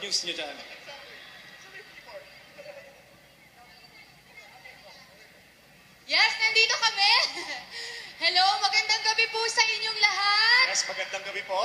news niyo dyan? Yes, nandito kami. Hello, magandang gabi po sa inyong lahat. Yes, magandang gabi po.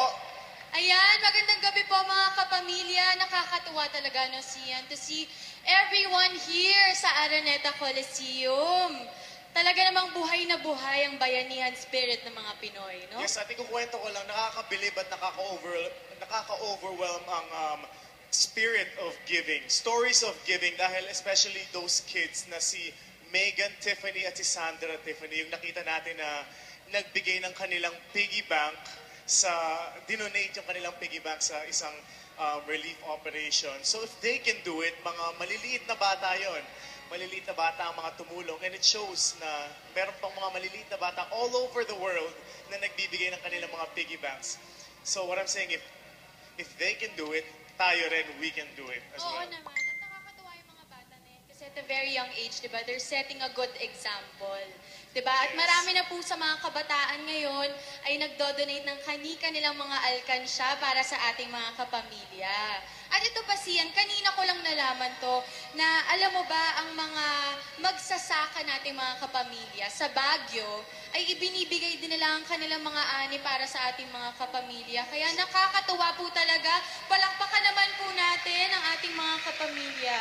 Ayan, magandang gabi po mga kapamilya. Nakakatuwa talaga, no, Sian, to see everyone here sa Araneta Coliseum. Talaga namang buhay na buhay ang bayanihan spirit ng mga Pinoy, no? Yes, ating kukwento ko lang, nakakabilib at nakaka-overwhelm ang spirit of giving. Stories of giving dahil especially those kids na si Megan Tiffany at si Sandra Tiffany, yung nakita natin na nagbigay ng kanilang piggy bank dinonate yung kanilang piggy bank sa isang relief operation. So if they can do it, mga maliliit na bata yon. Maliliit na bata ang mga tumulong, and it shows na meron pang mga maliliit na bata all over the world na nagbibigay ng kanilang mga piggy banks. So what I'm saying, if they can do it, tayo rin, we can do it as Oo well. naman. At nakakatuwa yung mga bata na yan. Kasi at a very young age, di ba, they're setting a good example. Di ba? At Yes. marami na po sa mga kabataan ngayon ay nagdo-donate ng kani-kanilang mga alkansya para sa ating mga kapamilya. At ito pa siyan, kanina ko lang nalaman to na alam mo ba ang mga magsasaka nating mga kapamilya sa Baguio ay ibinibigay din nila ang kanilang mga ani para sa ating mga kapamilya. Kaya nakakatuwa po talaga. Palakpakan naman po natin ang ating mga kapamilya.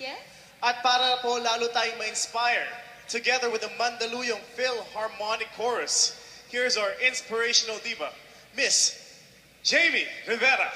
Yes? At para po lalo tayong ma-inspire, together with the Mandaluyong Philharmonic Chorus, here's our inspirational diva, Miss Jamie Rivera.